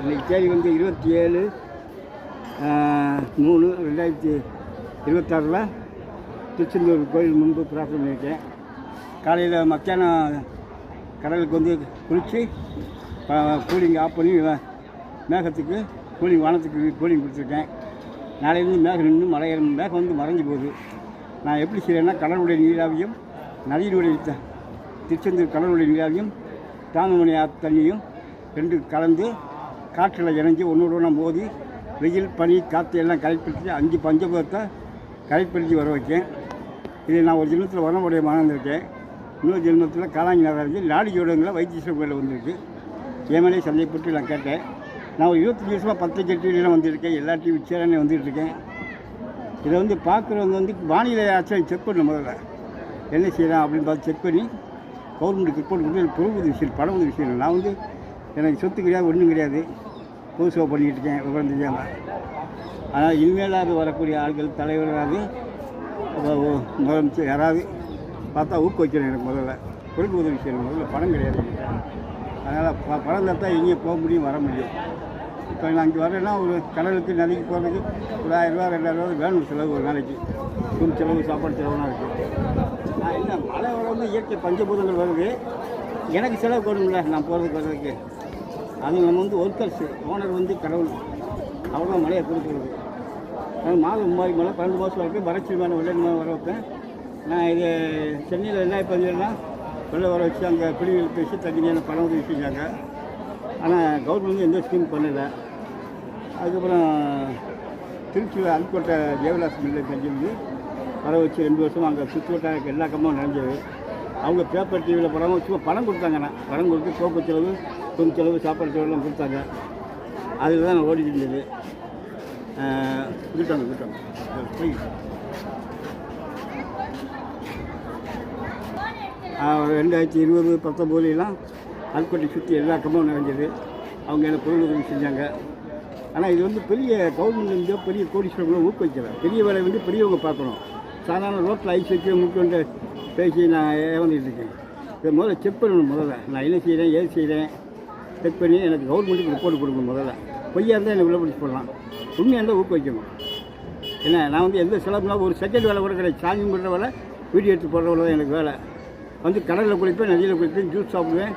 இன்றைக்கி தேதி வந்து 27/3/2026 திருச்செந்தூர் கோயில் முன்பு பிரார்த்தனை பண்ணியிருக்கேன். காலையில் மத்தியானம் கடலுக்கு வந்து குளித்து கூலிங் ஆஃப் பண்ணி மேகத்துக்கு கூலிங் வானத்துக்கு கூலிங் கொடுத்துருக்கேன். நாளையிலேருந்து மேகம் நின்று மேகம் வந்து மறைஞ்சு போகுது. நான் எப்படி செய்கிறேன்னா, கடலுடைய நீராவியும் நதியினுடைய திருச்செந்தூர் கடலுடைய நீராவியும் தாமிரபரணி தண்ணியும் ரெண்டு கலந்து காற்றில் இணைஞ்சி ஒன்றோட மோதி வெயில் பனி காற்று எல்லாம் கரைப்படுத்தி 5 பஞ்சபூதத்தை கரைப்படுத்தி வர வைக்கேன். இது நான் ஒரு ஜென்மத்தில் வரமுடைய மறந்துருக்கேன். இன்னொரு ஜென்மத்தில் காலாங்கி நகராஜி நாடி ஜோடங்களில் வைத்தீஸ்வரர் கோயிலில் வந்திருக்கு. ஏமலே சந்தைப்பட்டு நான் கேட்டேன். நான் ஒரு 25 வருஷமாக 10 டிவிலாம் வந்திருக்கேன். எல்லா டிவி சேனல்லையும் வந்துட்டுருக்கேன். இதை வந்து பார்க்குறவங்க வந்து வானிலை ஆச்சரியம் செக் பண்ணணும். முதல்ல என்ன செய்யலாம் அப்படின்னு பார்த்து செக் பண்ணி கவர்மெண்ட்டுக்கு ரிப்போர்ட் கொடுத்து எனக்கு பொருள் விஷயம் பண உதவி செய்யணும். நான் வந்து எனக்கு சொத்து கிடையாது, ஒன்றும் கிடையாது, புதுசாக பண்ணிக்கிட்டு இருக்கேன் விவரம் தெரியாமல். ஆனால் இனிமேலாவது வரக்கூடிய ஆட்கள் தலைவராது முதலமைச்சர் யாராவது பார்த்தா ஊக்குவிக்கணும். எனக்கு முதல்ல பொருள் உதவி செய்யணும். முதல்ல பணம் கிடையாது. அதனால் பணம் தான் எங்கேயும் போக முடியும், வர முடியும். இப்போ நான் இங்கே வரேன்னா ஒரு கடலுக்கு நதிக்கு போகிறதுக்கு ஒரு 1000ரூபா 2000 வேணும் செலவு. ஒரு நாளைக்கு ரூம் செலவு, சாப்பாடு செலவுலாம் இருக்குது. நான் என்ன மழை வர வந்து இயற்கை பஞ்சபூதங்கள் வருது, எனக்கு செலவு கொடுங்கள நான் போகிறதுக்கு வர்றதுக்கு. அது நம்ம வந்து ஒர்க்கர்ஸு, ஓனர் வந்து கடவுள், அவ்வளோ மழையை கொடுக்குறது. மாதம் 3 மழை 12 மாதம் வரைக்கும் வறட்சி மேலே வெள்ளை வர வைப்பேன். நான் இது சென்னையில் என்ன பதிவுனா வெள்ளை வர வச்சு அங்கே பிடிவில் பேசி தகுதியான பணம் உதவி செஞ்சாங்க. ஆனால் கவர்மெண்ட் எந்த ஸ்கீம் பண்ணலை. அதுக்கப்புறம் திருச்சியில் அல்கோட்டை தேவதாஸ் மில்லை செஞ்சிருந்து வர வச்சு 2 வருஷம் அங்கே சுற்றுவட்டாருக்கு எல்லா கம்பமும் நடந்தது. அவங்க பேப்பர் டிவியில் படம் சும்மா பணம் கொடுத்தாங்கண்ணா. பணம் கொடுத்து போக்கு செலவு, துணி செலவு, சாப்பாடு செலவுலாம் கொடுத்தாங்க. அதில் தான் நான் ஓடிட்டு இருந்தது. கிட்டோம் போய் 2020 19 அல்கோட்டை சுற்றி எல்லா கம்பமும் நடந்தது. அவங்க எனக்கு பொருள் உதவி செஞ்சாங்க. ஆனால் இது வந்து பெரிய கவர்மெண்ட் வந்து பெரிய கோடீஸ்வரர்களும் ஊக்குவிக்கிறாங்க. பெரிய வேலை வந்து பெரியவங்க பார்க்கணும். சாதாரண ரோட்டில் ஐஸ் வச்சு முக்கிய பேசி நான் ஏவந்துட்டு இருக்கேன். இதை முதல்ல செக் பண்ணணும். முதல்ல நான் என்ன செய்கிறேன், ஏது செய்கிறேன் செக் பண்ணி எனக்கு கவர்மெண்ட்டுக்கு ரிப்போர்ட் கொடுக்கணும். முதல்ல பொய்யா இருந்தால் என்னை உள்ளபடி போடலாம், உண்மையாக இருந்தால் ஊக்குவிக்கணும். ஏன்னா நான் வந்து எந்த செலவுனா ஒரு செகண்ட் வேலை கூட கிடையாது. சாமி பண்ணுற வேலை, வீடியோ எடுத்து போடுற வேலை தான் எனக்கு வேலை. வந்து கடலில் குளிப்பேன், நதியில் குளிப்பேன், ஜூஸ் சாப்பிடுவேன்,